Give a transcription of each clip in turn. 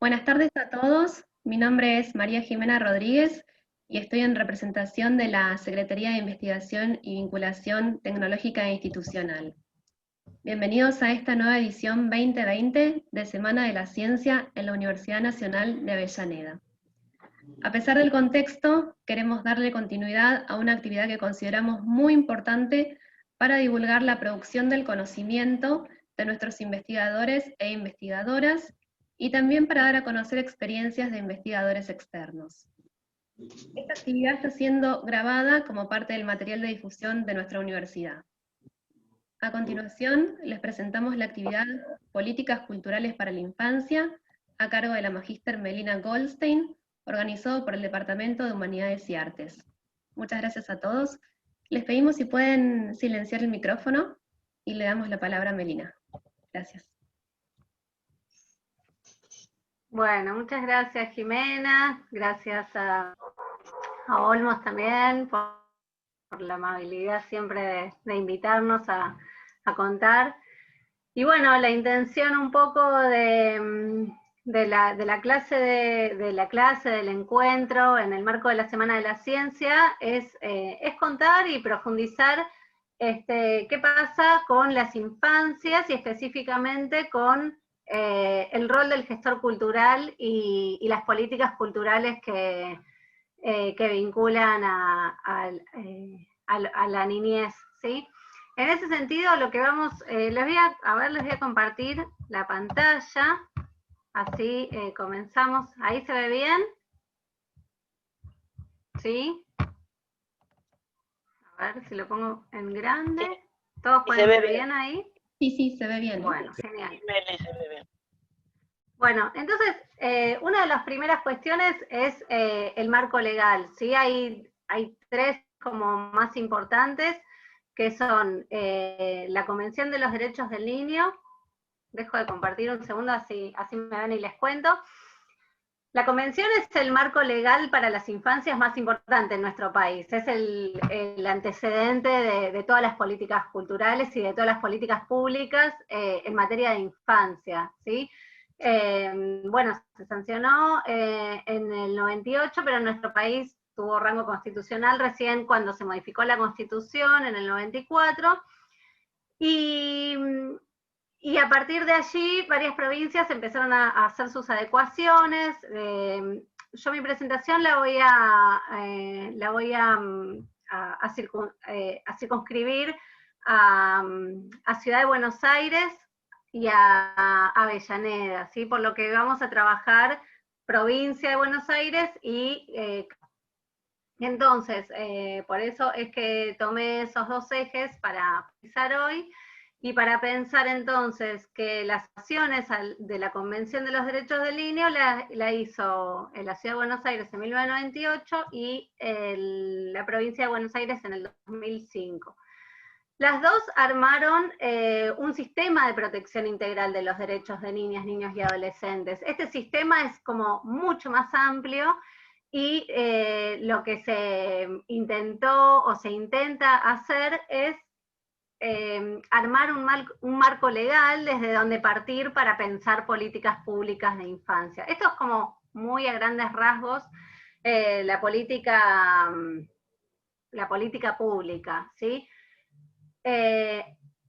Buenas tardes a todos. Mi nombre es María Jimena Rodríguez y estoy en representación de la Secretaría de Investigación y Vinculación Tecnológica e Institucional. Bienvenidos a esta nueva edición 2020 de Semana de la Ciencia en la Universidad Nacional de Avellaneda. A pesar del contexto, queremos darle continuidad a una actividad que consideramos muy importante para divulgar la producción del conocimiento de nuestros investigadores e investigadoras y también para dar a conocer experiencias de investigadores externos. Esta actividad está siendo grabada como parte del material de difusión de nuestra universidad. A continuación, les presentamos la actividad Políticas Culturales para la Infancia, a cargo de la magíster Melina Goldstein, organizado por el Departamento de Humanidades y Artes. Muchas gracias a todos. Les pedimos si pueden silenciar el micrófono y le damos la palabra a Melina. Gracias. Bueno, muchas gracias Jimena, gracias a Olmos también por la amabilidad siempre de invitarnos a contar. Y bueno, la intención un poco de la clase, del encuentro en el marco de la Semana de la Ciencia es contar y profundizar qué pasa con las infancias y específicamente con el rol del gestor cultural y las políticas culturales que vinculan a la niñez, ¿sí? En ese sentido, lo que vamos, les voy a compartir la pantalla, así comenzamos. ¿Ahí se ve bien? ¿Sí? A ver si lo pongo en grande. ¿Todos pueden ver bien ahí? Sí, se ve bien. Bueno, genial. Bueno, entonces, una de las primeras cuestiones es el marco legal, ¿sí? Hay tres como más importantes, que son la Convención de los Derechos del Niño. Dejo de compartir un segundo, así me ven y les cuento. La Convención es el marco legal para las infancias más importante en nuestro país. Es el antecedente de todas las políticas culturales y de todas las políticas públicas en materia de infancia, ¿sí? Bueno, se sancionó en el 98, pero en nuestro país tuvo rango constitucional recién cuando se modificó la Constitución en el 94, y a partir de allí varias provincias empezaron a hacer sus adecuaciones. Yo mi presentación la voy a circunscribir a Ciudad de Buenos Aires y a Avellaneda, ¿sí? Por lo que vamos a trabajar provincia de Buenos Aires y entonces, por eso es que tomé esos dos ejes para pensar hoy y para pensar entonces que las acciones de la Convención de los Derechos del Niño la hizo en la Ciudad de Buenos Aires en 1998 y la provincia de Buenos Aires en el 2005. Las dos armaron un sistema de protección integral de los derechos de niñas, niños y adolescentes. Este sistema es como mucho más amplio y lo que se intentó o se intenta hacer es armar un marco legal desde donde partir para pensar políticas públicas de infancia. Esto es como muy a grandes rasgos la política pública, ¿sí?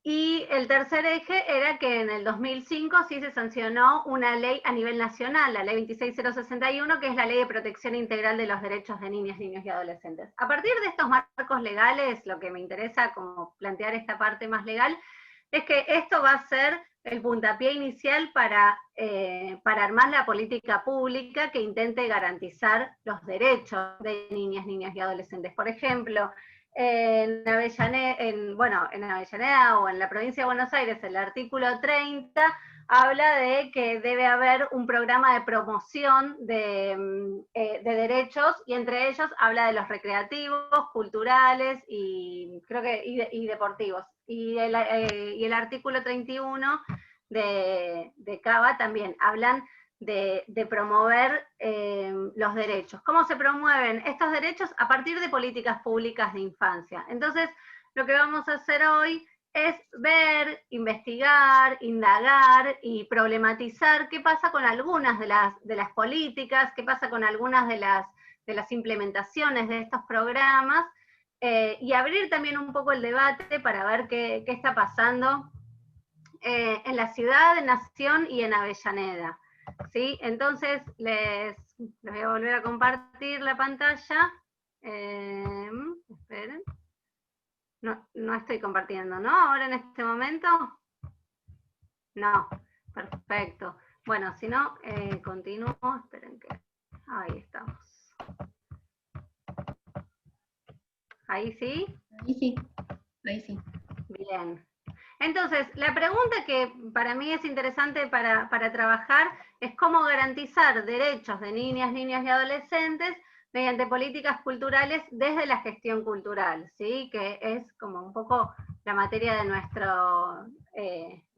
Y el tercer eje era que en el 2005 sí se sancionó una ley a nivel nacional, la ley 26061, que es la Ley de Protección Integral de los Derechos de Niñas, Niños y Adolescentes. A partir de estos marcos legales, lo que me interesa como plantear esta parte más legal, es que esto va a ser el puntapié inicial para armar la política pública que intente garantizar los derechos de niñas, niños y adolescentes. Por ejemplo, en Avellaneda o en la provincia de Buenos Aires, el artículo 30 habla de que debe haber un programa de promoción de derechos, y entre ellos habla de los recreativos, culturales y creo que y deportivos. Y el artículo 31 de CABA también hablan de promover los derechos. ¿Cómo se promueven estos derechos? A partir de políticas públicas de infancia. Entonces, lo que vamos a hacer hoy es ver, investigar, indagar y problematizar qué pasa con algunas de las políticas, qué pasa con algunas de las implementaciones de estos programas, y abrir también un poco el debate para ver qué está pasando en la ciudad, en Nación y en Avellaneda. ¿Sí? Entonces, les voy a volver a compartir la pantalla. Esperen. No estoy compartiendo, ¿no? Ahora en este momento. No, perfecto. Bueno, si no, continúo. Esperen que... Ahí estamos. ¿Ahí sí? Ahí sí, ahí sí. Bien. Entonces, la pregunta que para mí es interesante para trabajar es cómo garantizar derechos de niñas, niños y adolescentes mediante políticas culturales desde la gestión cultural, ¿sí? Que es como un poco la materia de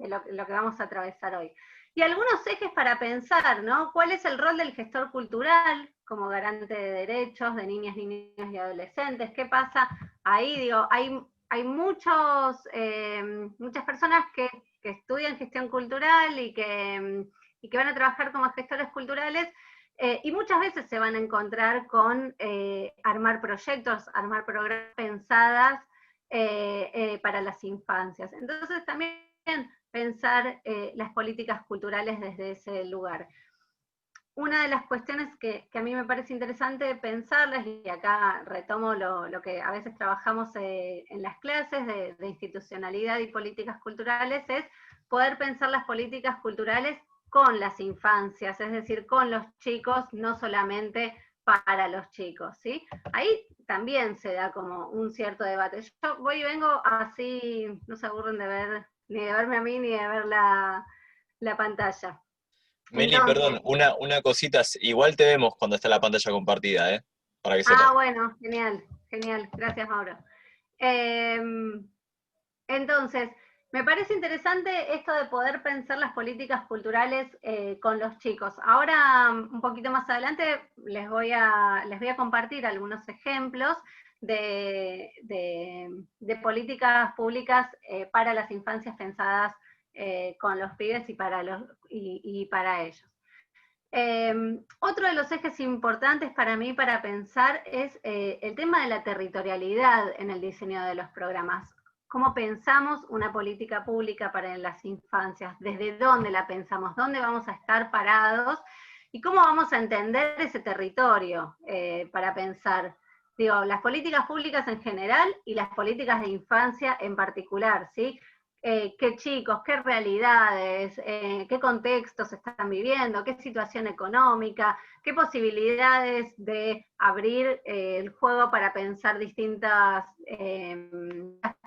lo que vamos a atravesar hoy. Y algunos ejes para pensar, ¿no? ¿Cuál es el rol del gestor cultural como garante de derechos de niñas, niños y adolescentes? ¿Qué pasa ahí? Digo, hay muchas personas que estudian gestión cultural y que van a trabajar como gestores culturales, y muchas veces se van a encontrar con armar proyectos, armar programas pensadas para las infancias. Entonces también pensar las políticas culturales desde ese lugar. Una de las cuestiones que a mí me parece interesante pensarlas, y acá retomo lo que a veces trabajamos en las clases de institucionalidad y políticas culturales, es poder pensar las políticas culturales con las infancias, es decir, con los chicos, no solamente para los chicos, ¿sí? Ahí también se da como un cierto debate. Yo voy y vengo así, no se aburren de ver, ni de verme a mí, ni de ver la pantalla. Meli, perdón, una cosita, igual te vemos cuando está la pantalla compartida, para que sepas. Bueno, genial, genial, gracias Mauro. Entonces, me parece interesante esto de poder pensar las políticas culturales con los chicos. Ahora, un poquito más adelante, les voy a compartir algunos ejemplos de políticas públicas para las infancias pensadas con los pibes y para ellos. Otro de los ejes importantes para mí para pensar es el tema de la territorialidad en el diseño de los programas. ¿Cómo pensamos una política pública para las infancias? ¿Desde dónde la pensamos? ¿Dónde vamos a estar parados? ¿Y cómo vamos a entender ese territorio para pensar? Digo, las políticas públicas en general y las políticas de infancia en particular, ¿sí? Qué chicos, qué realidades, qué contextos están viviendo, qué situación económica, qué posibilidades de abrir el juego para pensar distintas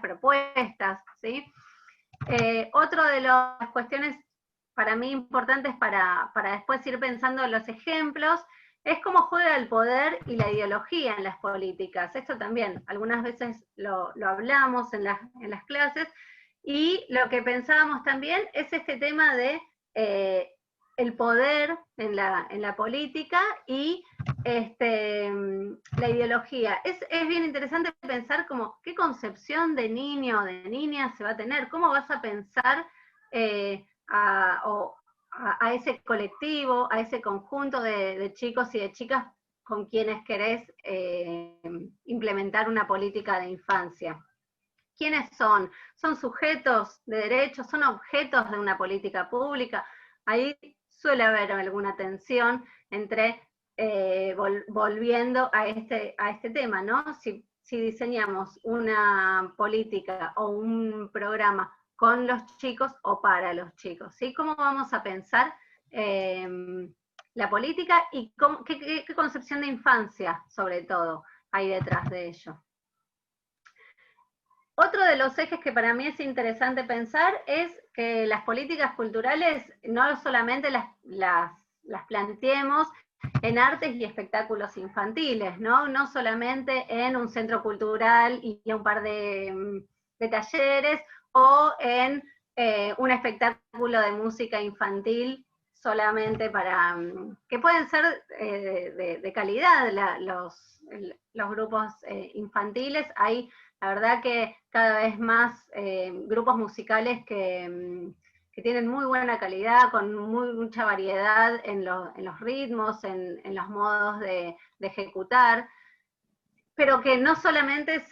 propuestas, ¿sí? Otro de las cuestiones para mí importantes para después ir pensando los ejemplos es cómo juega el poder y la ideología en las políticas. Esto también, algunas veces lo hablamos en las clases. Y lo que pensábamos también es este tema de el poder en la política y la ideología. Es bien interesante pensar como qué concepción de niño o de niña se va a tener, cómo vas a pensar a ese colectivo, a ese conjunto de chicos y de chicas con quienes querés implementar una política de infancia. ¿Quiénes son? ¿Son sujetos de derechos? ¿Son objetos de una política pública? Ahí suele haber alguna tensión entre, volviendo a este tema, ¿no? Si diseñamos una política o un programa con los chicos o para los chicos, ¿sí? ¿Cómo vamos a pensar la política y qué concepción de infancia, sobre todo, hay detrás de ello? Otro de los ejes que para mí es interesante pensar es que las políticas culturales no solamente las planteemos en artes y espectáculos infantiles, ¿no? No solamente en un centro cultural y un par de talleres, o en un espectáculo de música infantil solamente para, que pueden ser de calidad los grupos infantiles. Hay La verdad que cada vez más grupos musicales que tienen muy buena calidad, con mucha variedad en los ritmos, en los modos de ejecutar, pero que no solamente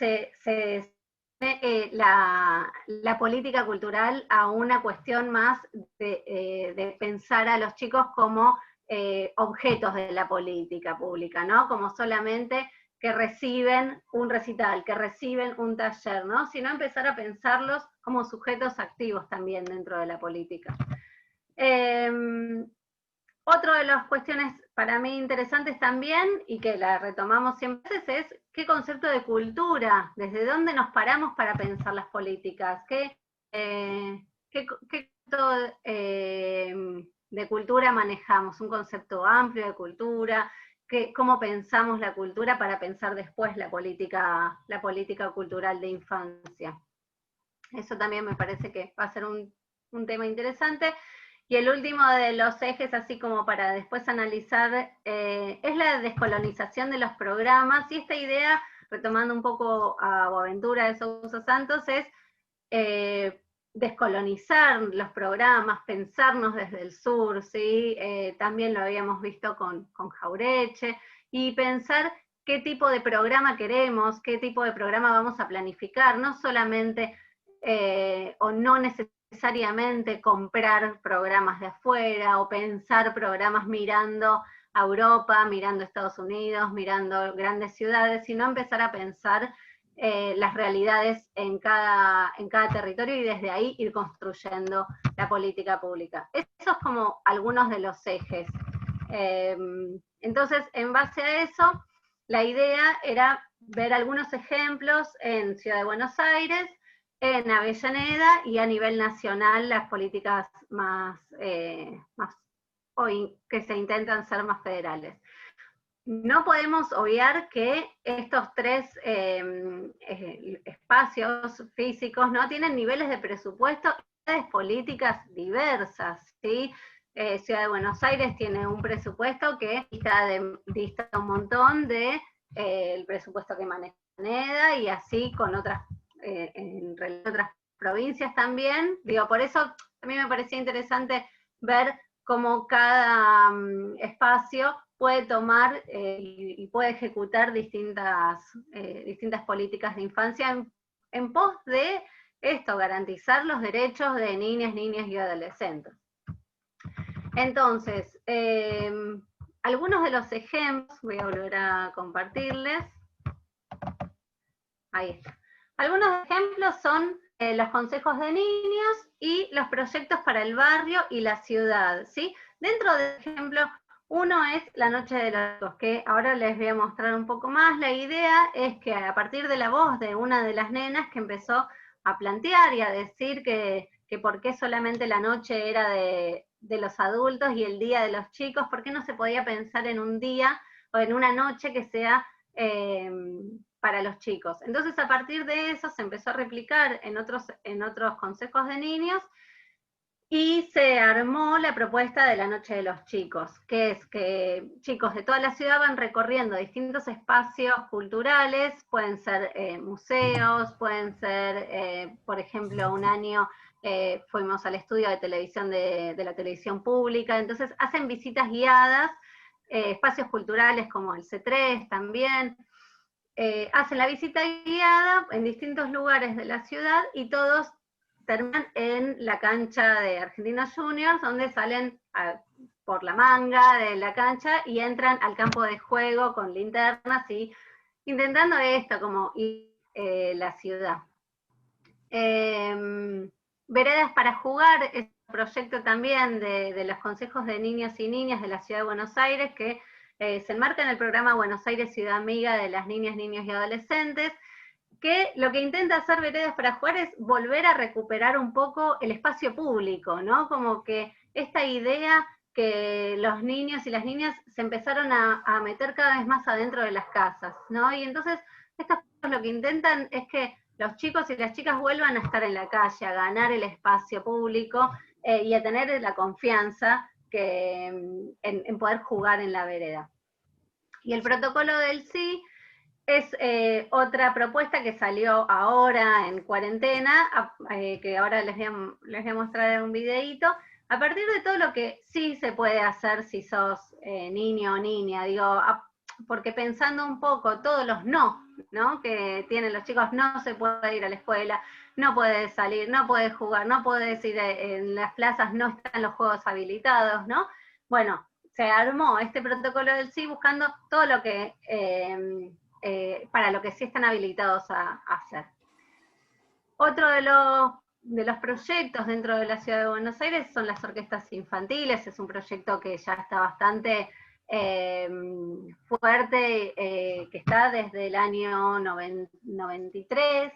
la política cultural a una cuestión más de pensar a los chicos como objetos de la política pública, ¿no? Como solamente que reciben un recital, que reciben un taller, ¿no? Sino empezar a pensarlos como sujetos activos también dentro de la política. Otra de las cuestiones para mí interesantes también, y que la retomamos siempre, es qué concepto de cultura, desde dónde nos paramos para pensar las políticas, qué concepto de cultura manejamos, un concepto amplio de cultura, cómo pensamos la cultura para pensar después la política cultural de infancia. Eso también me parece que va a ser un tema interesante. Y el último de los ejes, así como para después analizar, es la descolonización de los programas, y esta idea, retomando un poco a Boaventura de Sousa Santos, es descolonizar los programas, pensarnos desde el sur, ¿sí? También lo habíamos visto con Jauretche, y pensar qué tipo de programa queremos, qué tipo de programa vamos a planificar, no solamente o no necesariamente comprar programas de afuera o pensar programas mirando a Europa, mirando a Estados Unidos, mirando grandes ciudades, sino empezar a pensar las realidades en cada territorio y desde ahí ir construyendo la política pública. Esos como algunos de los ejes. Entonces, en base a eso, la idea era ver algunos ejemplos en Ciudad de Buenos Aires, en Avellaneda y a nivel nacional las políticas más hoy que se intentan ser más federales. No podemos obviar que estos tres espacios físicos no tienen niveles de presupuesto y políticas diversas, ¿sí? Ciudad de Buenos Aires tiene un presupuesto que dista un montón de el presupuesto que maneja Avellaneda, y así con otras provincias también. Digo, por eso a mí me parecía interesante ver cómo cada espacio puede tomar y puede ejecutar distintas políticas de infancia en pos de esto, garantizar los derechos de niñas y adolescentes. Entonces, algunos de los ejemplos, voy a volver a compartirles. Ahí está. Algunos ejemplos son los consejos de niños y los proyectos para el barrio y la ciudad, ¿sí? Dentro de ejemplo, uno es la Noche de los Chicos, que ahora les voy a mostrar un poco más. La idea es que a partir de la voz de una de las nenas que empezó a plantear y a decir que por qué solamente la noche era de los adultos y el día de los chicos, por qué no se podía pensar en un día o en una noche que sea para los chicos. Entonces, a partir de eso se empezó a replicar en otros consejos de niños, y se armó la propuesta de la Noche de los Chicos, que es que chicos de toda la ciudad van recorriendo distintos espacios culturales, pueden ser museos, pueden ser, por ejemplo, un año fuimos al estudio de televisión de la televisión pública, entonces hacen visitas guiadas, espacios culturales como el C3 también, hacen la visita guiada en distintos lugares de la ciudad, y todos terminan en la cancha de Argentinos Juniors, donde salen por la manga de la cancha y entran al campo de juego con linternas y intentando esto, como la ciudad. Veredas para Jugar es un proyecto también de los consejos de niños y niñas de la Ciudad de Buenos Aires, que se enmarca en el programa Buenos Aires Ciudad Amiga de las niñas, niños y adolescentes, que lo que intenta hacer Veredas para Jugar es volver a recuperar un poco el espacio público, ¿no? Como que esta idea que los niños y las niñas se empezaron a meter cada vez más adentro de las casas, ¿no? Y entonces, estos lo que intentan es que los chicos y las chicas vuelvan a estar en la calle, a ganar el espacio público y a tener la confianza en poder jugar en la vereda. Y el protocolo del sí Es otra propuesta que salió ahora en cuarentena, que ahora les voy a mostrar un videíto, a partir de todo lo que sí se puede hacer si sos niño o niña, digo, porque pensando un poco todos los no que tienen los chicos, no se puede ir a la escuela, no puede salir, no puede jugar, no puedes ir en las plazas, no están los juegos habilitados, ¿no? Bueno, se armó este protocolo del sí buscando todo lo que para lo que sí están habilitados a hacer. Otro de los proyectos dentro de la Ciudad de Buenos Aires son las orquestas infantiles, es un proyecto que ya está bastante fuerte, que está desde el año 93,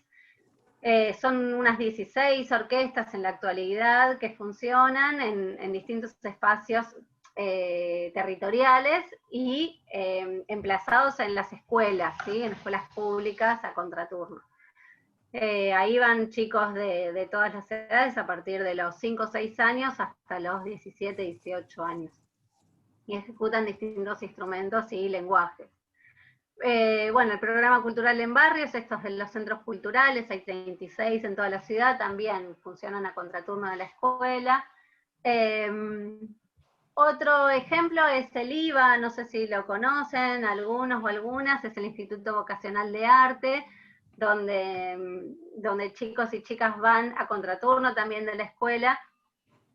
son unas 16 orquestas en la actualidad que funcionan en distintos espacios territoriales y emplazados en las escuelas, ¿sí? En escuelas públicas a contraturno. Ahí van chicos de todas las edades, a partir de los 5 o 6 años hasta los 17, 18 años. Y ejecutan distintos instrumentos y lenguajes. Bueno, el programa cultural en barrios, estos de los centros culturales, hay 36 en toda la ciudad, también funcionan a contraturno de la escuela. Otro ejemplo es el IVA, no sé si lo conocen algunos o algunas, es el Instituto Vocacional de Arte, donde chicos y chicas van a contraturno también de la escuela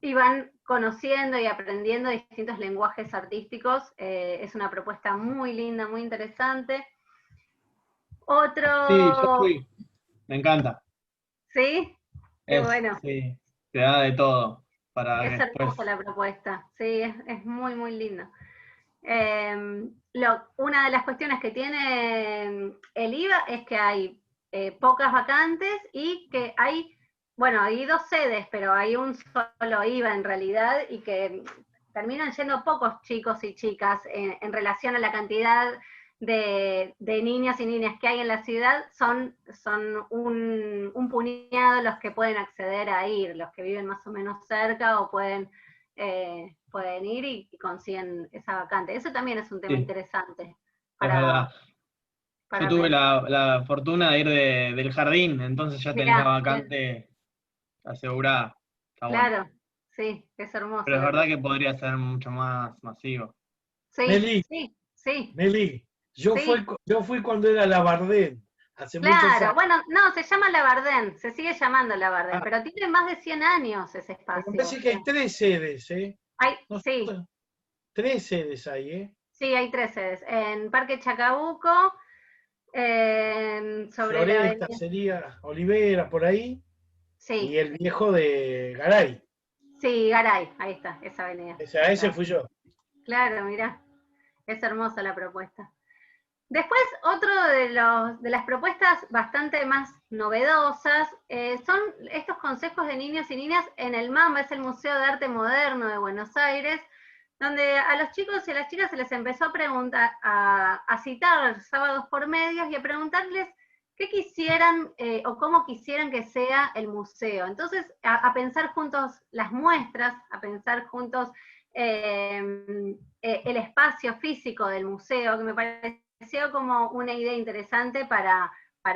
y van conociendo y aprendiendo distintos lenguajes artísticos. Es una propuesta muy linda, muy interesante. Otro... Sí, yo fui. Me encanta. ¿Sí? Qué bueno. Sí, te da de todo. Para Es después... hermosa la propuesta, sí, es muy, muy lindo. Una de las cuestiones que tiene el IVA es que hay pocas vacantes y que hay, bueno, hay 2 sedes, pero hay un solo IVA en realidad y que terminan yendo pocos chicos y chicas en relación a la cantidad de niñas y niñas que hay en la ciudad, son un puñado los que pueden acceder a ir, los que viven más o menos cerca o pueden ir y consiguen esa vacante. Eso también es un tema interesante. Es verdad. Yo tuve pensar. la fortuna de ir del jardín, entonces ya tenés la vacante asegurada. Está claro, bueno. Sí, es hermoso. Pero es verdad que podría ser mucho más masivo. Sí, Meli, sí. Meli, yo fui cuando era Labardén, hace muchos años. Bueno, no, se llama Labardén, se sigue llamando Labardén, pero tiene más de 100 años ese espacio. Me parece que hay 3 sedes, ¿eh? Sí. 3 sedes hay, ¿eh? Sí, hay 3 sedes. En Parque Chacabuco, sobre Floresta sería Olivera, por ahí. Sí. Y el viejo de Garay. Sí, Garay, ahí está, esa avenida. A ese fui yo. Claro, mirá, es hermosa la propuesta. Después, otro de las propuestas bastante más novedosas son estos consejos de niños y niñas en el MAMBA, es el Museo de Arte Moderno de Buenos Aires, donde a los chicos y a las chicas se les empezó a preguntar, a citar sábados por medios y a preguntarles qué quisieran o cómo quisieran que sea el museo. Entonces, a pensar juntos las muestras, a pensar juntos el espacio físico del museo, que me pareció como una idea interesante para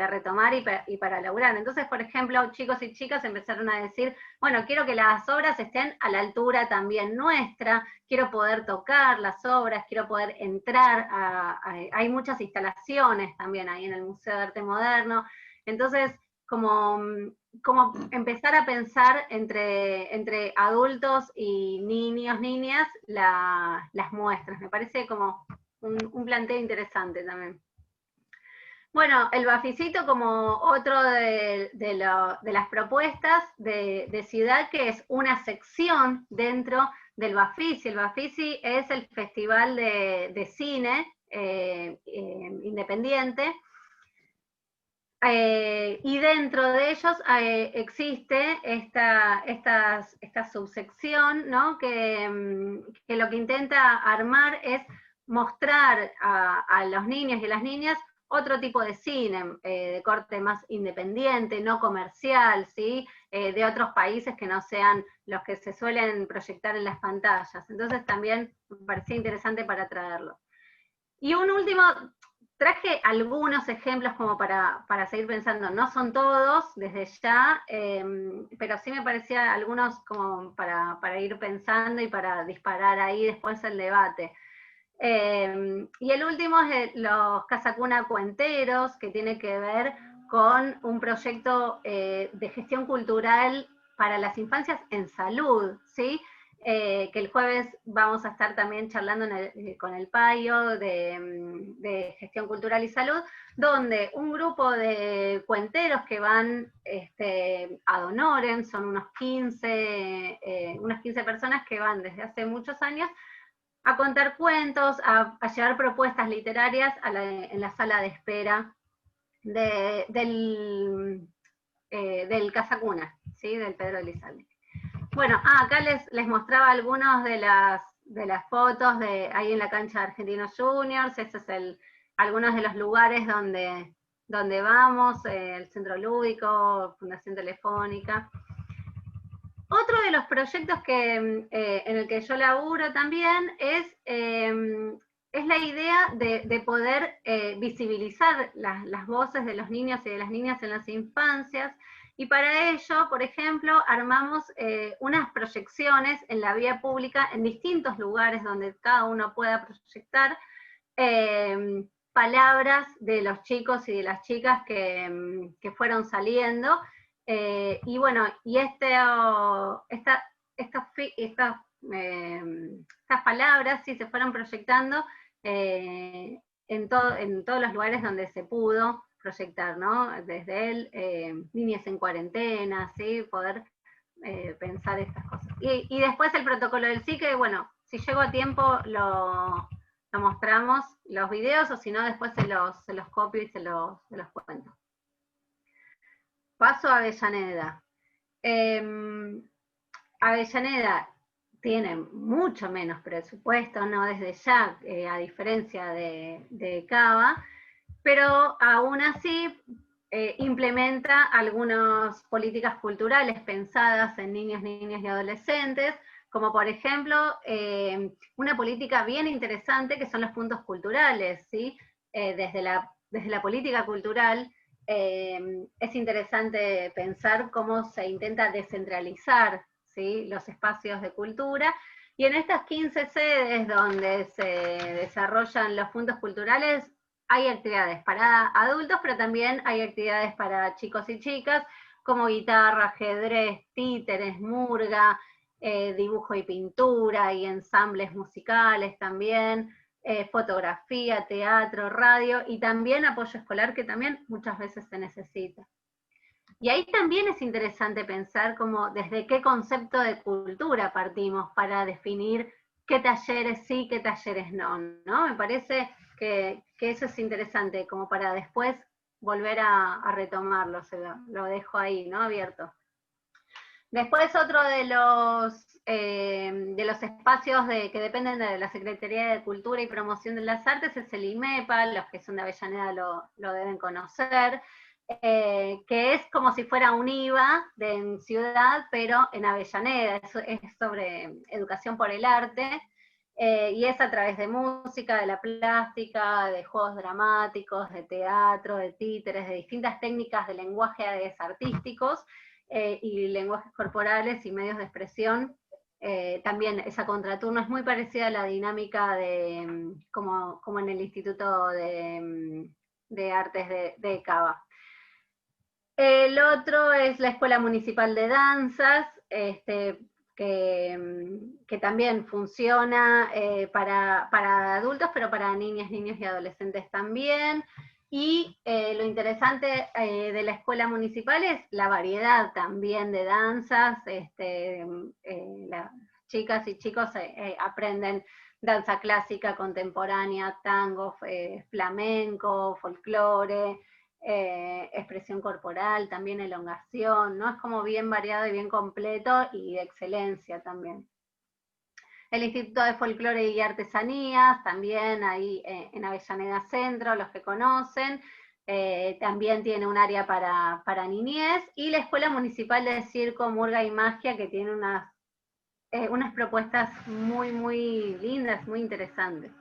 retomar y para laburar. Entonces, por ejemplo, chicos y chicas empezaron a decir, bueno, quiero que las obras estén a la altura también nuestra, quiero poder tocar las obras, quiero poder entrar, hay muchas instalaciones también ahí en el Museo de Arte Moderno, entonces, como empezar a pensar entre adultos y niños, niñas, las muestras, me parece como un planteo interesante también. Bueno, el Baficito como otro de las propuestas de ciudad, que es una sección dentro del Bafisi. El Bafisi es el festival de cine independiente, y dentro de ellos existe esta subsección, ¿no? que lo que intenta armar es mostrar a los niños y a las niñas otro tipo de cine, de corte más independiente, no comercial, ¿sí? De otros países que no sean los que se suelen proyectar en las pantallas. Entonces también me parecía interesante para traerlo. Y un último, traje algunos ejemplos como para seguir pensando, no son todos desde ya, pero sí me parecía algunos como para ir pensando y para disparar ahí después el debate. Y el último es los Casacuna Cuenteros, que tiene que ver con un proyecto de gestión cultural para las infancias en salud, ¿sí? Que el jueves vamos a estar también charlando con el Payo de gestión cultural y salud, donde un grupo de cuenteros que van ad honorem, son unas 15 personas que van desde hace muchos años a contar cuentos, a llevar propuestas literarias en la sala de espera del Casacuna, ¿sí? Del Pedro Elizalde. Bueno, acá les mostraba algunas de las fotos de ahí en la cancha de Argentinos Juniors. Este es algunos de los lugares donde vamos, el Centro Lúdico, Fundación Telefónica. Otro de los proyectos en el que yo laburo también es la idea de poder visibilizar las voces de los niños y de las niñas en las infancias, y para ello, por ejemplo, armamos unas proyecciones en la vía pública en distintos lugares donde cada uno pueda proyectar palabras de los chicos y de las chicas que fueron saliendo. Y bueno, y estas palabras sí se fueron proyectando en todos los lugares donde se pudo proyectar, ¿no? Desde Niñas en Cuarentena, ¿sí? Poder pensar estas cosas. Y después el protocolo del sí, que bueno, si llego a tiempo lo mostramos, los videos, o si no después se los copio y se los cuento. Paso a Avellaneda. Avellaneda tiene mucho menos presupuesto, ¿no? Desde ya, a diferencia de Cava, pero aún así implementa algunas políticas culturales pensadas en niños, niñas y adolescentes, como por ejemplo una política bien interesante que son los puntos culturales, ¿sí? Desde la política cultural es interesante pensar cómo se intenta descentralizar, ¿sí? Los espacios de cultura, y en estas 15 sedes donde se desarrollan los puntos culturales hay actividades para adultos, pero también hay actividades para chicos y chicas, como guitarra, ajedrez, títeres, murga, dibujo y pintura, y ensambles musicales también, fotografía, teatro, radio, y también apoyo escolar, que también muchas veces se necesita. Y ahí también es interesante pensar como desde qué concepto de cultura partimos para definir qué talleres sí, qué talleres no, ¿no? Me parece que eso es interesante, como para después volver a retomarlo, lo dejo ahí, ¿no? Abierto. Después otro de los espacios que dependen de la Secretaría de Cultura y Promoción de las Artes es el IMEPA, los que son de Avellaneda lo deben conocer, que es como si fuera un IVA en ciudad, pero en Avellaneda, es sobre educación por el arte, y es a través de música, de la plástica, de juegos dramáticos, de teatro, de títeres, de distintas técnicas de lenguajes artísticos, y lenguajes corporales y medios de expresión. También esa contraturno es muy parecida a la dinámica como en el Instituto de Artes de Cava. El otro es la Escuela Municipal de Danzas, que también funciona para adultos, pero para niñas, niños y adolescentes también. Y lo interesante de la escuela municipal es la variedad también de danzas. Las chicas y chicos aprenden danza clásica, contemporánea, tango, flamenco, folclore, expresión corporal, también elongación, ¿no? Es como bien variado y bien completo, y de excelencia también. El Instituto de Folclore y Artesanías, también ahí en Avellaneda Centro, los que conocen, también tiene un área para niñez, y la Escuela Municipal de Circo, Murga y Magia, que tiene unas propuestas muy, muy lindas, muy interesantes.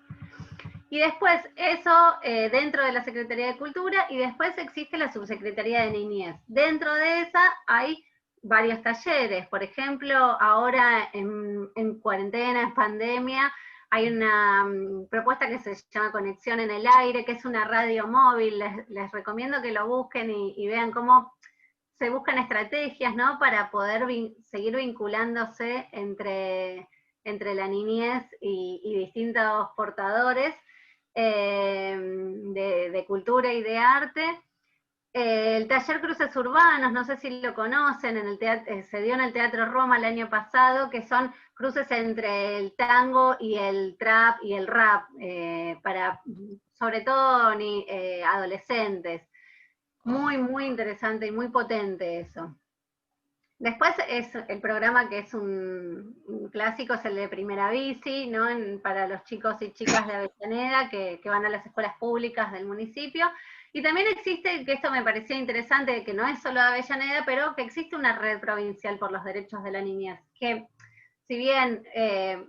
Y después eso dentro de la Secretaría de Cultura, y después existe la Subsecretaría de Niñez. Dentro de esa hay varios talleres. Por ejemplo, ahora en cuarentena, en pandemia, hay una propuesta que se llama Conexión en el Aire, que es una radio móvil. Les recomiendo que lo busquen y vean cómo se buscan estrategias, ¿no?, para poder seguir vinculándose entre la niñez y distintos portadores de cultura y de arte. El taller Cruces Urbanos, no sé si lo conocen, se dio en el Teatro Roma el año pasado, que son cruces entre el tango y el trap y el rap, para sobre todo adolescentes. Muy, muy interesante y muy potente eso. Después es el programa que es un clásico, es el de Primera Bici, ¿no? Para los chicos y chicas de Avellaneda que van a las escuelas públicas del municipio. Y también existe, que esto me parecía interesante, que no es solo de Avellaneda, pero que existe una red provincial por los derechos de la niñez, que si bien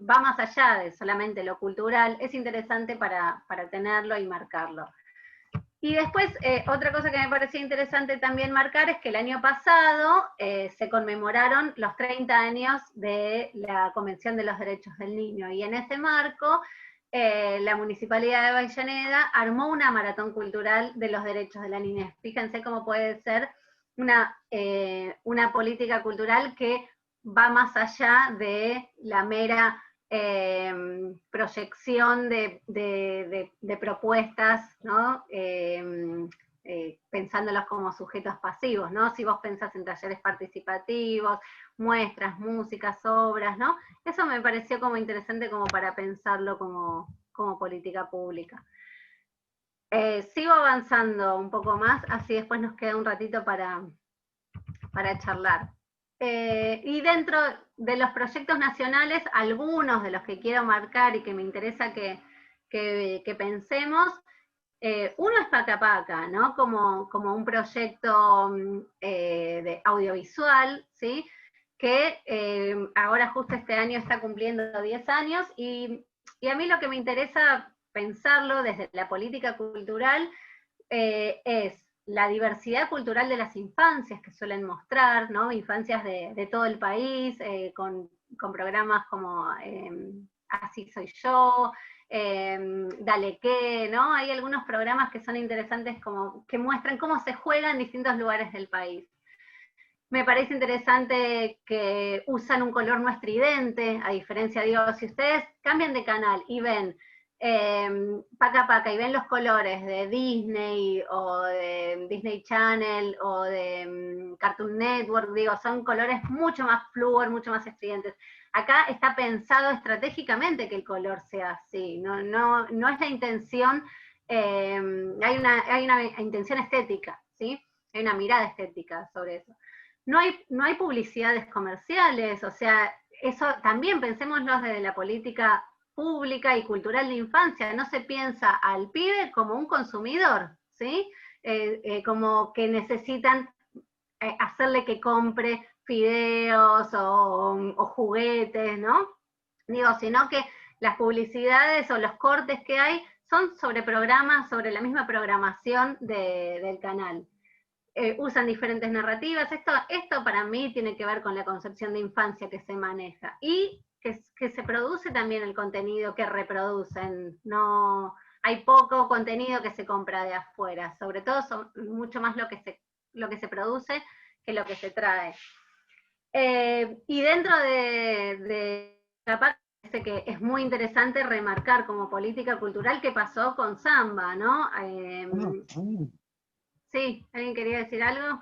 va más allá de solamente lo cultural, es interesante para tenerlo y marcarlo. Y después, otra cosa que me parecía interesante también marcar es que el año pasado se conmemoraron los 30 años de la Convención de los Derechos del Niño, y en ese marco la Municipalidad de Avellaneda armó una maratón cultural de los derechos de la niñez. Fíjense cómo puede ser una política cultural que va más allá de la mera proyección de propuestas, ¿no? Pensándolos como sujetos pasivos, ¿no? Si vos pensás en talleres participativos, muestras, músicas, obras, ¿no? Eso me pareció como interesante como para pensarlo como política pública. Sigo avanzando un poco más, así después nos queda un ratito para charlar. Y dentro de los proyectos nacionales, algunos de los que quiero marcar y que me interesa que pensemos, uno es Paca Paca, ¿no? Como un proyecto de audiovisual, ¿sí? Que ahora justo este año está cumpliendo 10 años, y a mí lo que me interesa pensarlo desde la política cultural es la diversidad cultural de las infancias que suelen mostrar, ¿no? Infancias de todo el país, con programas como Así Soy Yo, Dale Que, ¿no? Hay algunos programas que son interesantes, como que muestran cómo se juega en distintos lugares del país. Me parece interesante que usan un color no estridente, a diferencia, digo, si ustedes cambian de canal y ven Paca Paca y ven los colores de Disney o de Disney Channel o de Cartoon Network, digo, son colores mucho más fluor, mucho más estridentes. Acá está pensado estratégicamente que el color sea así, no es la intención, hay una intención estética, ¿sí? Hay una mirada estética sobre eso. No hay publicidades comerciales, o sea, eso también pensémoslo desde la política pública y cultural de infancia. No se piensa al pibe como un consumidor, ¿sí? Como que necesitan hacerle que compre fideos o juguetes, ¿no? Digo, sino que las publicidades o los cortes que hay son sobre programas, sobre la misma programación del canal. Usan diferentes narrativas. Esto para mí tiene que ver con la concepción de infancia que se maneja. Y que se produce también el contenido que reproducen. No, hay poco contenido que se compra de afuera, sobre todo son mucho más lo que se produce que lo que se trae. Y dentro de capaz que es muy interesante remarcar como política cultural qué pasó con Samba, ¿no? Sí, ¿alguien quería decir algo?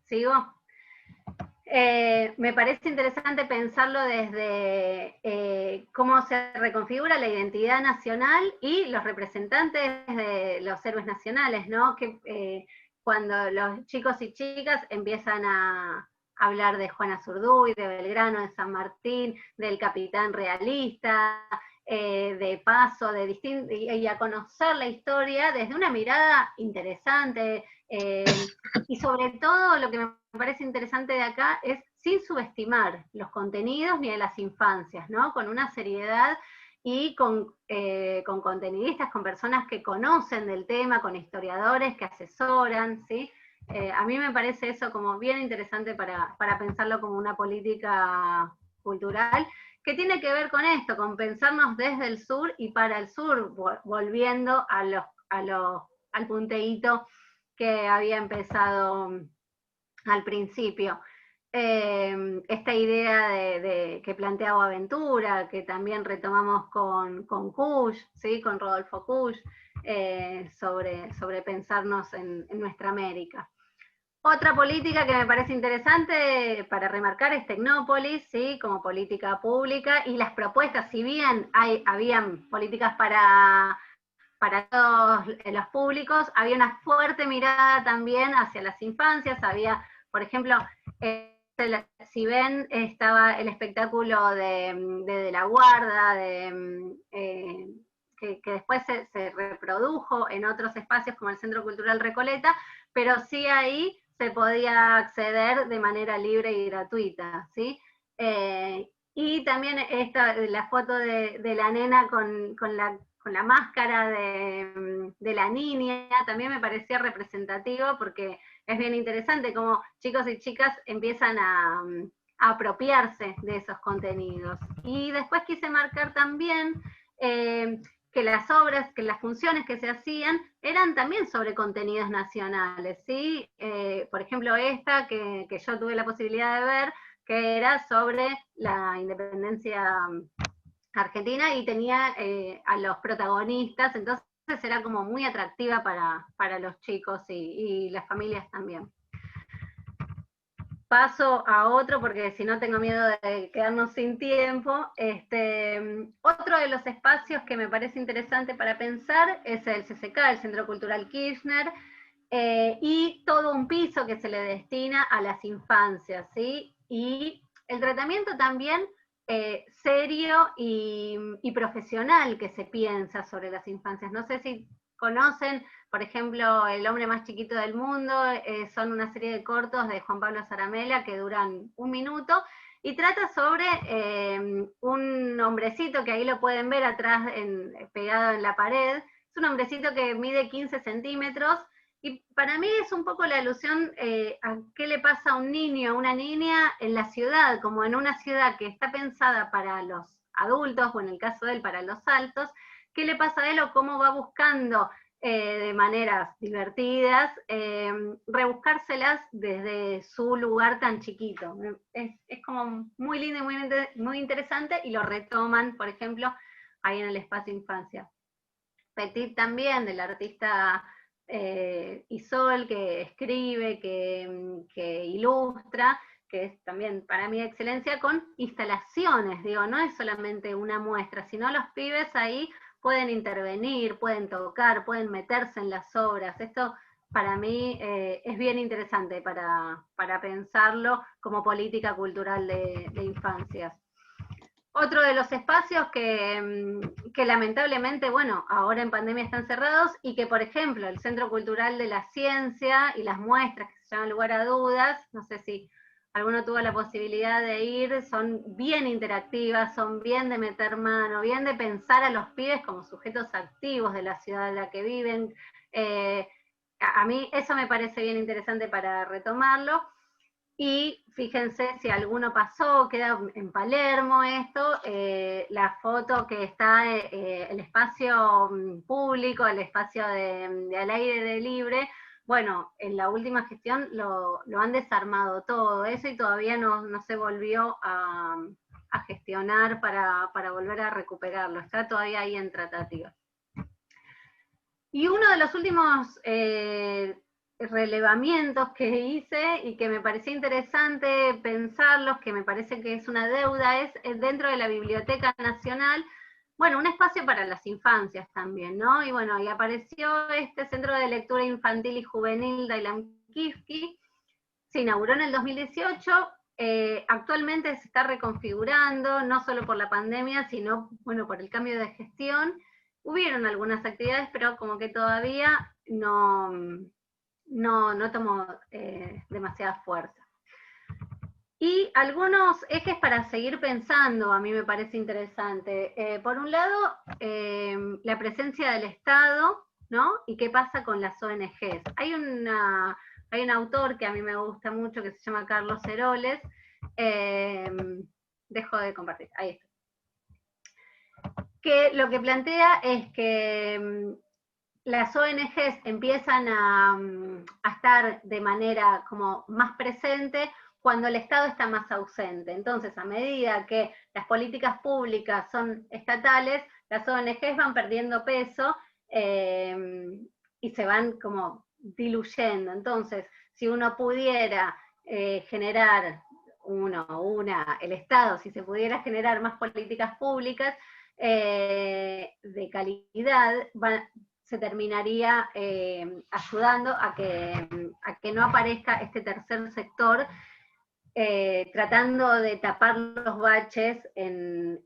¿Sigo? Me parece interesante pensarlo desde cómo se reconfigura la identidad nacional y los representantes de los héroes nacionales, ¿no? Que cuando los chicos y chicas empiezan a hablar de Juana Zurduy, de Belgrano, de San Martín, del capitán realista, de Paso, y a conocer la historia desde una mirada interesante, y sobre todo lo que me parece interesante de acá es sin subestimar los contenidos ni de las infancias, ¿no? Con una seriedad y con contenidistas, con personas que conocen del tema, con historiadores que asesoran, ¿sí? A mí me parece eso como bien interesante para pensarlo como una política cultural, que tiene que ver con esto, con pensarnos desde el sur y para el sur, volviendo al punteíto que había empezado al principio. Esta idea que plantea Boaventura, que también retomamos con Kusch, ¿sí? Con Rodolfo Kusch, sobre pensarnos en nuestra América. Otra política que me parece interesante para remarcar es Tecnópolis, ¿sí? Como política pública, y las propuestas, si bien habían políticas para todos los públicos, había una fuerte mirada también hacia las infancias, había, por ejemplo, si ven, estaba el espectáculo de La Guarda, que después se reprodujo en otros espacios como el Centro Cultural Recoleta, pero sí ahí se podía acceder de manera libre y gratuita, ¿sí? Y también la foto de la nena con la máscara de la niña, también me parecía representativo porque es bien interesante cómo chicos y chicas empiezan a apropiarse de esos contenidos. Y después quise marcar también que las obras, que las funciones que se hacían eran también sobre contenidos nacionales, ¿sí? Por ejemplo, esta que yo tuve la posibilidad de ver, que era sobre la independencia argentina y tenía a los protagonistas, entonces era como muy atractiva para los chicos y las familias también. Paso a otro porque si no tengo miedo de quedarnos sin tiempo. Otro de los espacios que me parece interesante para pensar es el CCK, el Centro Cultural Kirchner, y todo un piso que se le destina a las infancias, ¿sí? Y el tratamiento también serio y profesional que se piensa sobre las infancias. No sé si conocen, por ejemplo, El hombre más chiquito del mundo, son una serie de cortos de Juan Pablo Zaramela que duran 1 minuto, y trata sobre un hombrecito, que ahí lo pueden ver atrás pegado en la pared, es un hombrecito que mide 15 centímetros, y para mí es un poco la alusión a qué le pasa a un niño, a una niña en la ciudad, como en una ciudad que está pensada para los adultos, o en el caso de él, para los altos, qué le pasa a él o cómo va buscando de maneras divertidas, rebuscárselas desde su lugar tan chiquito. Es como muy lindo y muy interesante, y lo retoman, por ejemplo, ahí en el espacio infancia. Petit también, del artista Isol, que escribe, que ilustra, que es también para mí excelencia, con instalaciones, digo, no es solamente una muestra, sino los pibes ahí pueden intervenir, pueden tocar, pueden meterse en las obras. Esto para mí es bien interesante para pensarlo como política cultural de infancias. Otro de los espacios que lamentablemente, bueno, ahora en pandemia están cerrados, y que, por ejemplo, el Centro Cultural de la Ciencia y las muestras que se llaman Lugar a Dudas, no sé si alguno tuvo la posibilidad de ir, son bien interactivas, son bien de meter mano, bien de pensar a los pibes como sujetos activos de la ciudad en la que viven. A mí eso me parece bien interesante para retomarlo. Y fíjense si alguno pasó, queda en Palermo esto, la foto que está, el espacio público, el espacio de al aire libre. Bueno, en la última gestión lo han desarmado todo eso, y todavía no se volvió a gestionar para volver a recuperarlo, está todavía ahí en tratativa. Y uno de los últimos relevamientos que hice y que me pareció interesante pensarlos, que me parece que es una deuda, es dentro de la Biblioteca Nacional, bueno, un espacio para las infancias también, ¿no? Y bueno, y apareció este Centro de Lectura Infantil y Juvenil Dailam Kifki, se inauguró en el 2018, actualmente se está reconfigurando, no solo por la pandemia, sino, bueno, por el cambio de gestión. Hubieron algunas actividades, pero como que todavía no tomó demasiada fuerza. Y algunos ejes para seguir pensando, a mí me parece interesante. Por un lado, la presencia del Estado, ¿no? Y qué pasa con las ONGs. Hay un autor que a mí me gusta mucho que se llama Carlos Heroles. Dejo de compartir, ahí está. Que lo que plantea es que las ONGs empiezan a estar de manera como más presente cuando el Estado está más ausente. Entonces, a medida que las políticas públicas son estatales, las ONGs van perdiendo peso y se van como diluyendo. Entonces, si uno pudiera generar el Estado, si se pudiera generar más políticas públicas de calidad, se terminaría ayudando a que no aparezca este tercer sector tratando de tapar los baches en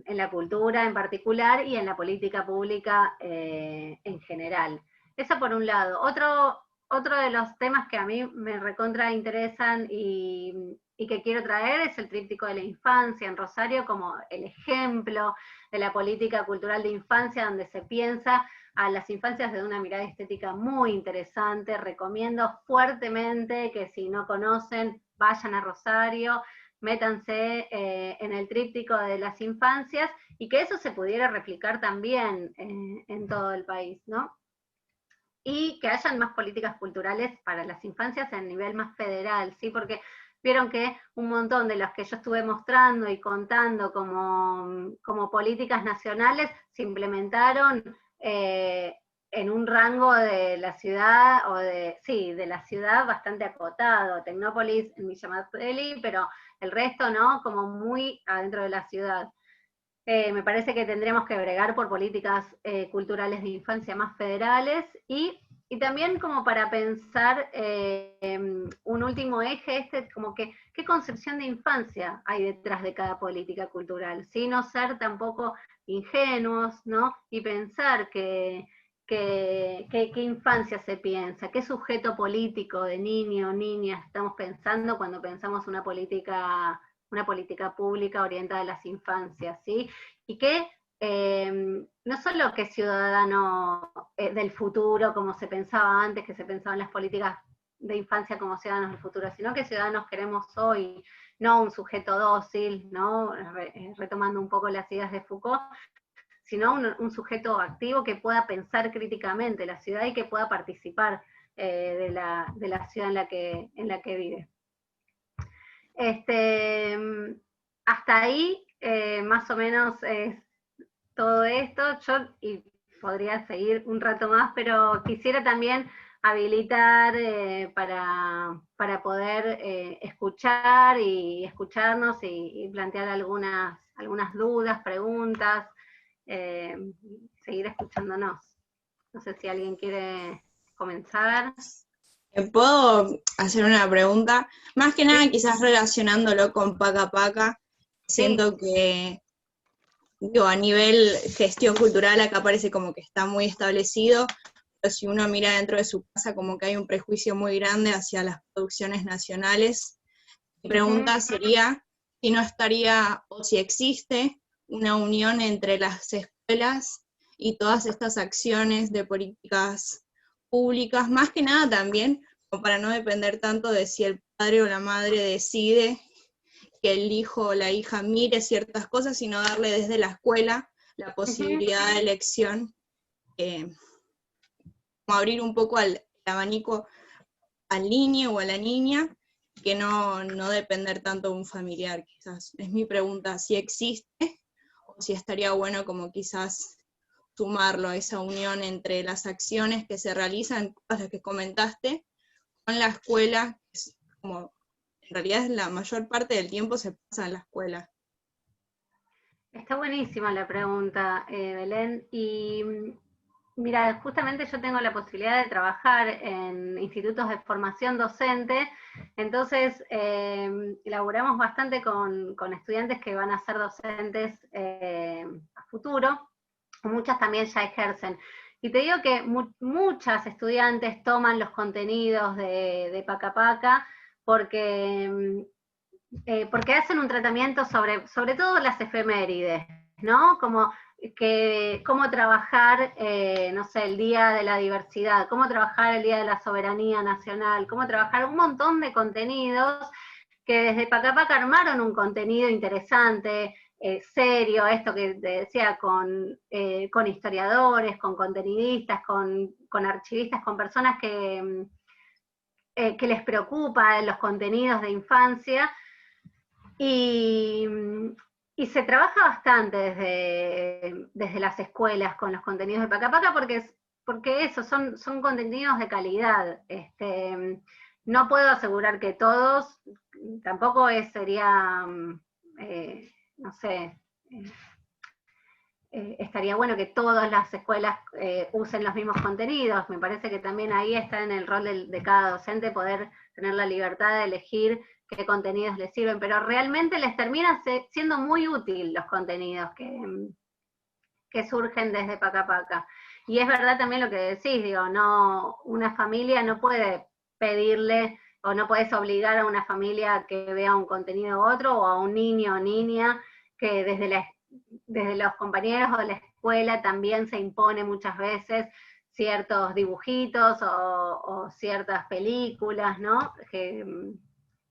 la cultura en particular y en la política pública en general. Eso por un lado. Otro de los temas que a mí me recontra interesan y que quiero traer es el tríptico de la infancia en Rosario como el ejemplo de la política cultural de infancia, donde se piensa a las infancias desde una mirada estética muy interesante. Recomiendo fuertemente que si no conocen, vayan a Rosario, métanse en el tríptico de las infancias, y que eso se pudiera replicar también en todo el país, ¿no? Y que hayan más políticas culturales para las infancias en nivel más federal, ¿sí? Porque vieron que un montón de los que yo estuve mostrando y contando como políticas nacionales se implementaron en un rango de la ciudad, de la ciudad bastante acotado, Tecnópolis en Villa Martelli, pero el resto, ¿no? Como muy adentro de la ciudad. Me parece que tendremos que bregar por políticas culturales de infancia más federales y también como para pensar un último eje, como que qué concepción de infancia hay detrás de cada política cultural, ¿sí? No ser tampoco ingenuos, ¿no? Y pensar qué infancia se piensa, qué sujeto político de niño o niña estamos pensando cuando pensamos una política pública orientada a las infancias, ¿sí? Y que no solo que ciudadano del futuro, como se pensaba antes, que se pensaban las políticas de infancia como ciudadanos del futuro, sino que ciudadanos queremos hoy, no un sujeto dócil, ¿no? Retomando un poco las ideas de Foucault, sino un sujeto activo que pueda pensar críticamente la ciudad y que pueda participar de la ciudad en la que vive. Hasta ahí más o menos es todo esto. Yo podría seguir un rato más, pero quisiera también habilitar para poder escuchar y escucharnos y plantear algunas dudas, preguntas, seguir escuchándonos. No sé si alguien quiere comenzar. ¿Puedo hacer una pregunta? Más que nada quizás relacionándolo con Paca Paca, siento que a nivel gestión cultural acá parece como que está muy establecido, pero si uno mira dentro de su casa como que hay un prejuicio muy grande hacia las producciones nacionales. Mi pregunta sería si no estaría, o si existe, una unión entre las escuelas y todas estas acciones de políticas públicas, más que nada también, como para no depender tanto de si el padre o la madre decide que el hijo o la hija mire ciertas cosas, sino darle desde la escuela la posibilidad de elección, como abrir un poco el abanico al niño o a la niña, que no depender tanto de un familiar, quizás. Es mi pregunta, si existe, o si estaría bueno como quizás sumarlo a esa unión entre las acciones que se realizan, todas las que comentaste, con la escuela, que es como, en realidad la mayor parte del tiempo se pasa en la escuela. Está buenísima la pregunta, Belén, y mira, justamente yo tengo la posibilidad de trabajar en institutos de formación docente, entonces elaboramos bastante con estudiantes que van a ser docentes a futuro, muchas también ya ejercen. Y te digo que muchas estudiantes toman los contenidos de Paca Paca porque hacen un tratamiento sobre todo las efemérides, ¿no? Como cómo trabajar, no sé, el Día de la Diversidad, cómo trabajar el Día de la Soberanía Nacional, cómo trabajar un montón de contenidos que desde Pacapaca armaron un contenido interesante, serio, esto que te decía, con historiadores, con contenidistas, con archivistas, con personas que les preocupa los contenidos de infancia, y se trabaja bastante desde las escuelas con los contenidos de Pacapaca, porque eso, son contenidos de calidad. No puedo asegurar que todos, tampoco sería, no sé, estaría bueno que todas las escuelas usen los mismos contenidos. Me parece que también ahí está en el rol de cada docente poder tener la libertad de elegir qué contenidos les sirven, pero realmente les termina siendo muy útil los contenidos que surgen desde Pacapaca. Y es verdad también lo que decís, digo, no, una familia no puede pedirle, o no puedes obligar a una familia a que vea un contenido u otro, o a un niño o niña que desde los compañeros o de la escuela también se impone muchas veces ciertos dibujitos o ciertas películas, ¿no? Que,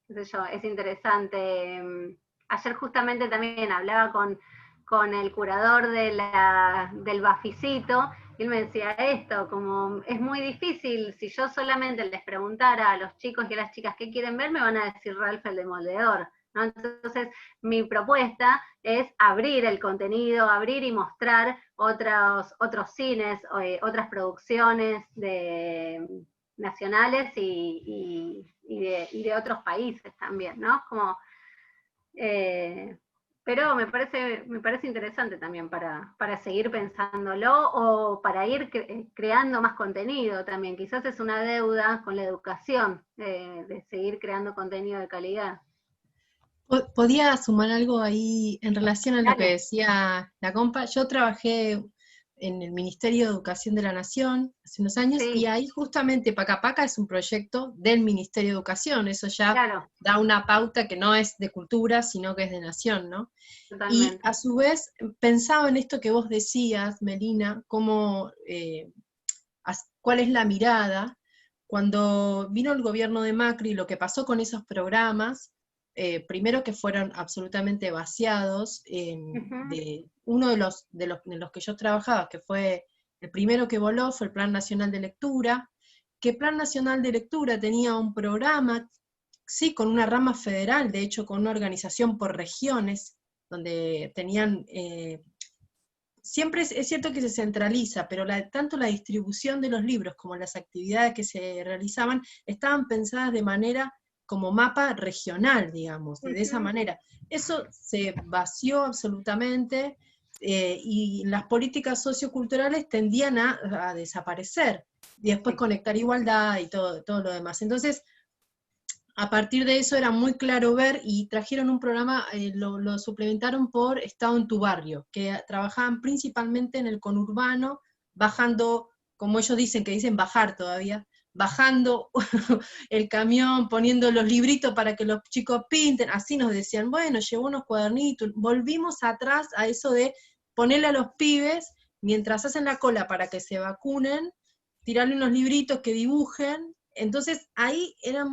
qué sé yo, es interesante. Ayer justamente también hablaba con el curador del Baficito, y él me decía esto, como es muy difícil, si yo solamente les preguntara a los chicos y a las chicas qué quieren ver, me van a decir Ralph el Demoledor, ¿no? Entonces, mi propuesta es abrir el contenido, abrir y mostrar otros cines, otras producciones nacionales y de otros países también, ¿no? Como, pero me parece interesante también para seguir pensándolo, o para ir creando más contenido también. Quizás es una deuda con la educación, de seguir creando contenido de calidad. ¿Podía sumar algo ahí en relación a lo que Dale. decía la compa? Yo trabajé en el Ministerio de Educación de la Nación hace unos años, Sí. Y ahí justamente Pacapaca es un proyecto del Ministerio de Educación, eso ya Claro, da una pauta que no es de cultura, sino que es de nación, ¿no? totalmente. Y a su vez pensaba en esto que vos decías, Melina, cómo, cuál es la mirada. Cuando vino el gobierno de Macri, lo que pasó con esos programas, primero que fueron absolutamente vaciados, de uno de los que yo trabajaba, que fue el primero que voló, fue el Plan Nacional de Lectura, que el Plan Nacional de Lectura tenía un programa, sí, con una rama federal, de hecho con una organización por regiones, donde tenían, siempre es cierto que se centraliza, pero tanto la distribución de los libros como las actividades que se realizaban estaban pensadas de manera como mapa regional, digamos, de esa manera. Eso se vació absolutamente, y las políticas socioculturales tendían a desaparecer, y después conectar igualdad y todo lo demás. Entonces, a partir de eso era muy claro ver, y trajeron un programa, lo suplementaron por Estado en tu Barrio, que trabajaban principalmente en el conurbano, bajando, como ellos dicen, que dicen bajar todavía, bajando el camión, poniendo los libritos para que los chicos pinten, así nos decían, bueno, llevó unos cuadernitos, volvimos atrás a eso de ponerle a los pibes, mientras hacen la cola para que se vacunen, tirarle unos libritos que dibujen. Entonces ahí era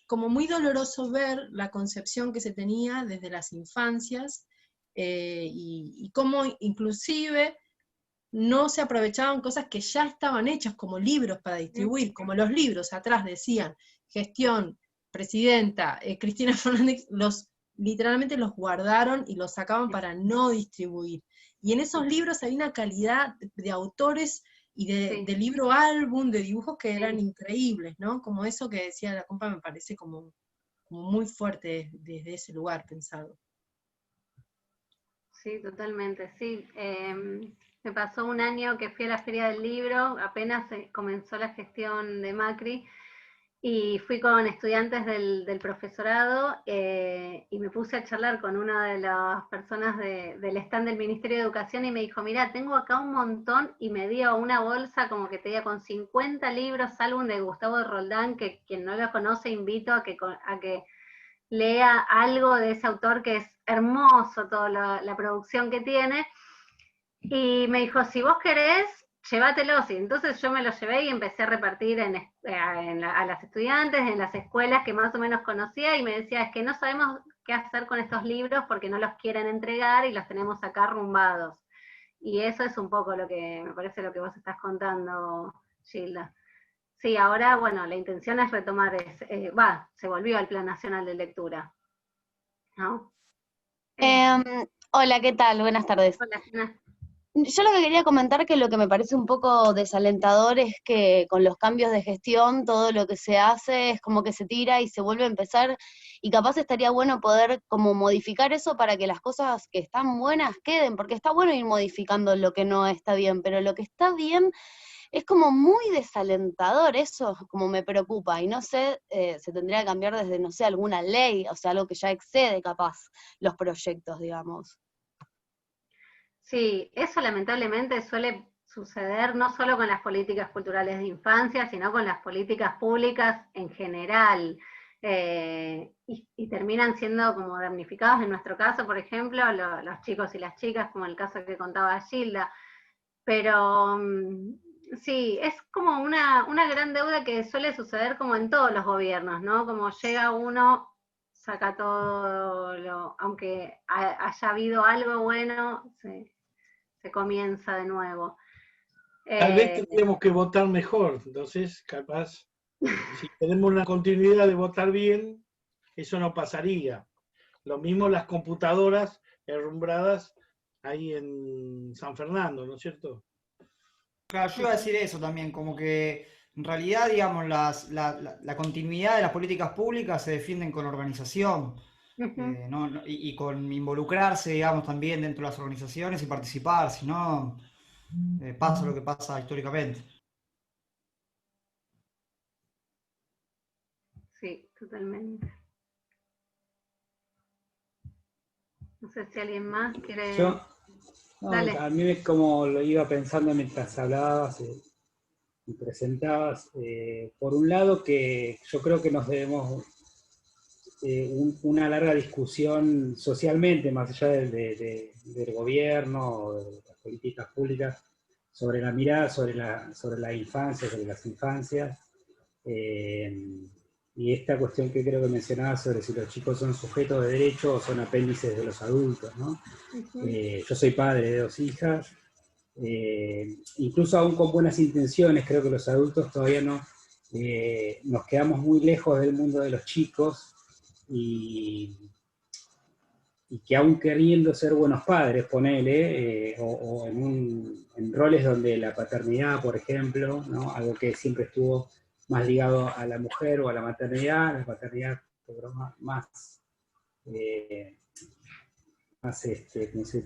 como muy doloroso ver la concepción que se tenía desde las infancias, y cómo inclusive no se aprovechaban cosas que ya estaban hechas, como libros para distribuir, como los libros atrás decían, gestión, presidenta, Cristina Fernández, literalmente los guardaron y los sacaban para no distribuir. Y en esos libros hay una calidad de autores y de libro álbum, de dibujos que eran increíbles, ¿no? Como eso que decía la compa me parece como muy fuerte desde ese lugar pensado. Sí, totalmente, sí. Me pasó un año que fui a la Feria del Libro, apenas comenzó la gestión de Macri, y fui con estudiantes del profesorado y me puse a charlar con una de las personas del stand del Ministerio de Educación y me dijo, mira, tengo acá un montón, y me dio una bolsa como que tenía con 50 libros, álbum de Gustavo Roldán, que quien no lo conoce invito a que lea algo de ese autor, que es hermoso toda la producción que tiene, y me dijo, si vos querés, llévatelos. Y entonces yo me los llevé y empecé a repartir a las estudiantes, en las escuelas que más o menos conocía, y me decía, es que no sabemos qué hacer con estos libros porque no los quieren entregar y los tenemos acá arrumbados. Y eso es un poco lo que, me parece, lo que vos estás contando, Gilda. Sí, ahora, bueno, la intención es retomar, se volvió al Plan Nacional de Lectura, ¿no? Hola, ¿qué tal? Buenas tardes. Hola, Gina. Yo lo que quería comentar, que lo que me parece un poco desalentador es que con los cambios de gestión todo lo que se hace es como que se tira y se vuelve a empezar, y capaz estaría bueno poder como modificar eso para que las cosas que están buenas queden, porque está bueno ir modificando lo que no está bien, pero lo que está bien es como muy desalentador, eso como me preocupa, y no sé, se tendría que cambiar desde, no sé, alguna ley, o sea, algo que ya excede capaz los proyectos, digamos. Sí, eso lamentablemente suele suceder no solo con las políticas culturales de infancia, sino con las políticas públicas en general, y terminan siendo como damnificados, en nuestro caso, por ejemplo, los chicos y las chicas, como el caso que contaba Gilda, pero sí, es como una gran deuda que suele suceder como en todos los gobiernos, ¿no? Como llega uno, saca todo, aunque haya habido algo bueno, se comienza de nuevo. Tal vez tendríamos que votar mejor, entonces capaz, si tenemos una continuidad de votar bien, eso no pasaría. Lo mismo las computadoras herrumbradas ahí en San Fernando, ¿no es cierto? Claro, yo iba a decir eso también, como que en realidad, digamos, la continuidad de las políticas públicas se defienden con organización. Y con involucrarse, digamos, también dentro de las organizaciones y participar, si no, pasa lo que pasa históricamente. Sí, totalmente. No sé si alguien más quiere... Dale. A mí, como lo iba pensando mientras hablabas y presentabas, por un lado que yo creo que nos debemos una larga discusión socialmente, más allá del gobierno o de las políticas públicas, sobre la mirada sobre la infancia, sobre las infancias, y esta cuestión que creo que mencionaba sobre si los chicos son sujetos de derecho o son apéndices de los adultos, ¿no? Yo soy padre de 2 hijas, incluso aún con buenas intenciones, creo que los adultos todavía no, nos quedamos muy lejos del mundo de los chicos, y que aún queriendo ser buenos padres, ponele, o en roles donde la paternidad, por ejemplo, ¿no? Algo que siempre estuvo más ligado a la mujer o a la maternidad, la paternidad cobró más no sé,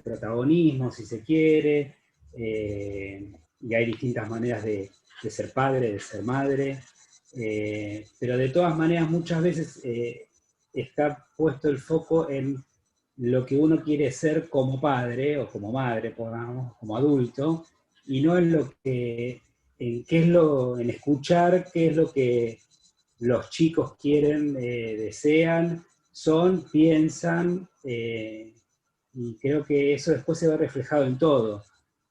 protagonismo, si se quiere, y hay distintas maneras de ser padre, de ser madre, pero de todas maneras muchas veces está puesto el foco en lo que uno quiere ser como padre o como madre, pongamos, como adulto, y no en en escuchar qué es lo que los chicos quieren, desean, piensan, y creo que eso después se ve reflejado en todo,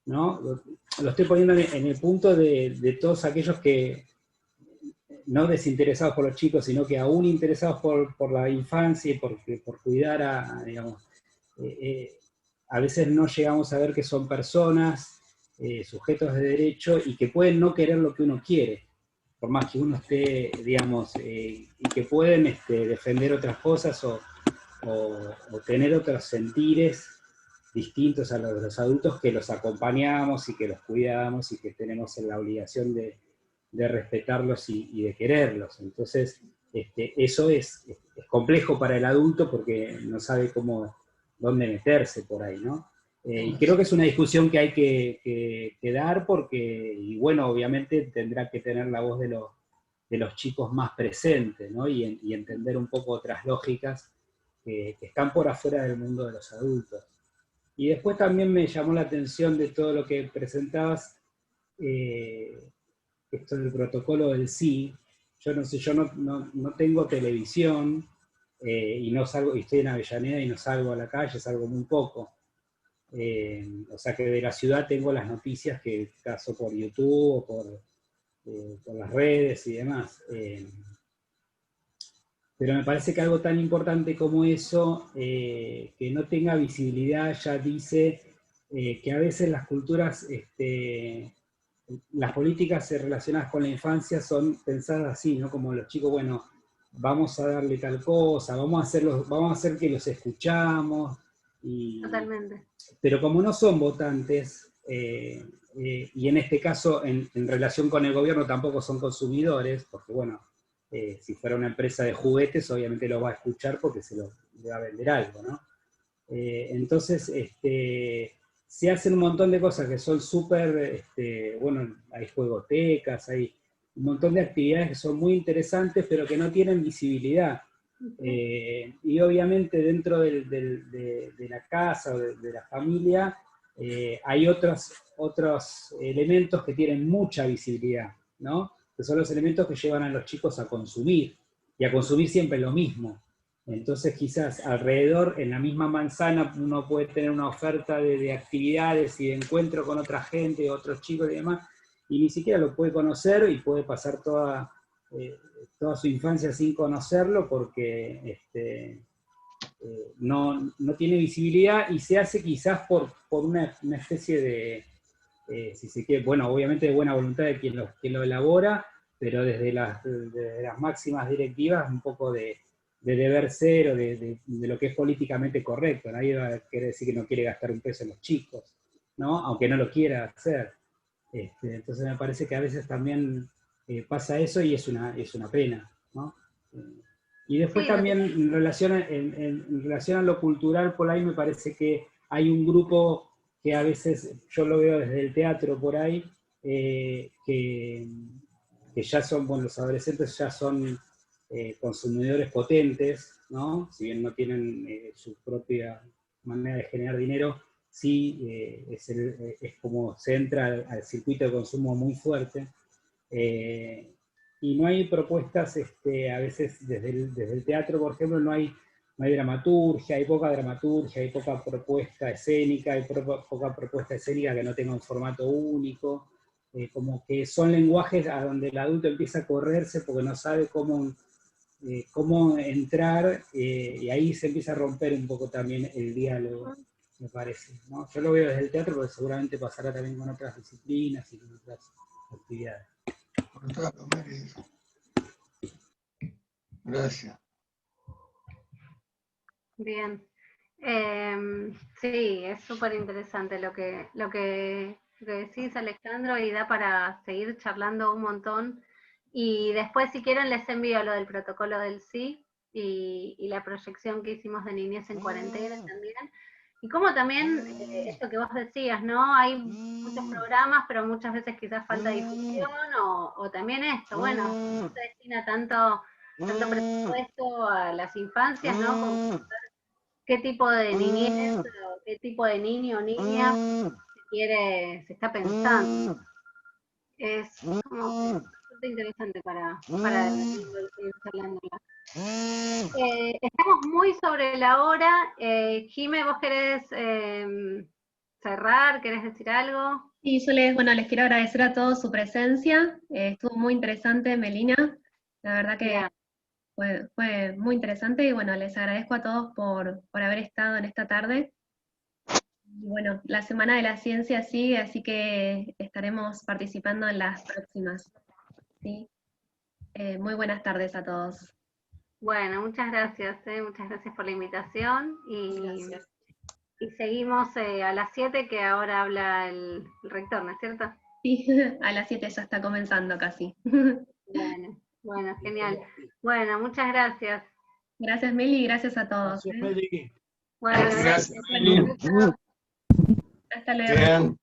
¿no? Lo estoy poniendo en el punto de todos aquellos que, no desinteresados por los chicos, sino que aún interesados por la infancia y por cuidar digamos, a veces no llegamos a ver que son personas, sujetos de derecho, y que pueden no querer lo que uno quiere, por más que uno esté, digamos, y que pueden defender otras cosas o tener otros sentires distintos a los de los adultos, que los acompañamos y que los cuidamos y que tenemos la obligación de respetarlos y de quererlos. Entonces, eso es complejo para el adulto porque no sabe dónde meterse por ahí, ¿no? Y creo que es una discusión que hay que dar porque, y bueno, obviamente tendrá que tener la voz de los chicos más presentes, ¿no? Y entender un poco otras lógicas que están por afuera del mundo de los adultos. Y después también me llamó la atención de todo lo que presentabas, esto del protocolo del sí. Yo no sé, yo no tengo televisión, y no salgo, y estoy en Avellaneda y no salgo a la calle, salgo muy poco. O sea que de la ciudad tengo las noticias que caso por YouTube o por las redes y demás. Pero me parece que algo tan importante como eso, que no tenga visibilidad, ya dice que a veces las culturas, las políticas relacionadas con la infancia son pensadas así, ¿no? Como los chicos, bueno, vamos a darle tal cosa, vamos a hacer que los escuchamos. Totalmente. Pero como no son votantes, y en este caso en relación con el gobierno tampoco son consumidores, porque bueno, si fuera una empresa de juguetes obviamente lo va a escuchar porque le va a vender algo, ¿no? Entonces, se hacen un montón de cosas que son súper, bueno, hay juegotecas, hay un montón de actividades que son muy interesantes, pero que no tienen visibilidad. Y obviamente dentro de la casa o de la familia hay otros elementos que tienen mucha visibilidad, ¿no? Que son los elementos que llevan a los chicos a consumir, y a consumir siempre lo mismo. Entonces quizás alrededor, en la misma manzana, uno puede tener una oferta de actividades y de encuentro con otra gente, otros chicos y demás, y ni siquiera lo puede conocer y puede pasar toda su infancia sin conocerlo porque no tiene visibilidad, y se hace quizás por una especie de, si se quiere, bueno, obviamente de buena voluntad de quien lo elabora, pero desde las máximas directivas un poco de deber ser o de lo que es políticamente correcto. Nadie va a querer decir que no quiere gastar un peso en los chicos, ¿no? Aunque no lo quiera hacer. Entonces me parece que a veces también pasa eso y es una pena, ¿no? Y después también en relación a lo cultural, por ahí me parece que hay un grupo que a veces, yo lo veo desde el teatro por ahí, que ya son, bueno, los adolescentes ya son consumidores potentes, ¿no? Si bien no tienen su propia manera de generar dinero, sí es como se entra al circuito de consumo muy fuerte. Y no hay propuestas, a veces desde el teatro, por ejemplo, no hay dramaturgia, hay poca dramaturgia, hay poca propuesta escénica, hay poca propuesta escénica que no tenga un formato único, como que son lenguajes a donde el adulto empieza a correrse porque no sabe cómo entrar, y ahí se empieza a romper un poco también el diálogo, me parece, ¿no? Yo lo veo desde el teatro, pero seguramente pasará también con otras disciplinas y con otras actividades. Gracias. Bien. Sí, es súper interesante lo que decís, Alejandro, y da para seguir charlando un montón. Y después, si quieren, les envío lo del protocolo del sí y la proyección que hicimos de Niñez en Cuarentena también. Y como también, esto que vos decías, ¿no? Hay muchos programas, pero muchas veces quizás falta difusión, o también esto, bueno, no se destina tanto presupuesto a las infancias, ¿no? Como qué tipo de niñez, o qué tipo de niño o niña se está pensando. Es como bastante interesante para ir charlándola. Estamos muy sobre la hora. Jime, ¿vos querés cerrar? ¿Querés decir algo? Sí, yo les quiero agradecer a todos su presencia. Estuvo muy interesante, Melina. La verdad que fue muy interesante, y bueno, les agradezco a todos por haber estado en esta tarde. Y bueno, la Semana de la Ciencia sigue, así que estaremos participando en las próximas. ¿Sí? Muy buenas tardes a todos. Bueno, muchas gracias por la invitación, y seguimos a las 7, que ahora habla el rector, ¿no es cierto? Sí, a las 7 ya está comenzando casi. Bueno, genial. Bueno, muchas gracias. Gracias, Meli, y gracias a todos. Gracias, Meli. Bueno, Gracias, Meli. Hasta luego. Bien.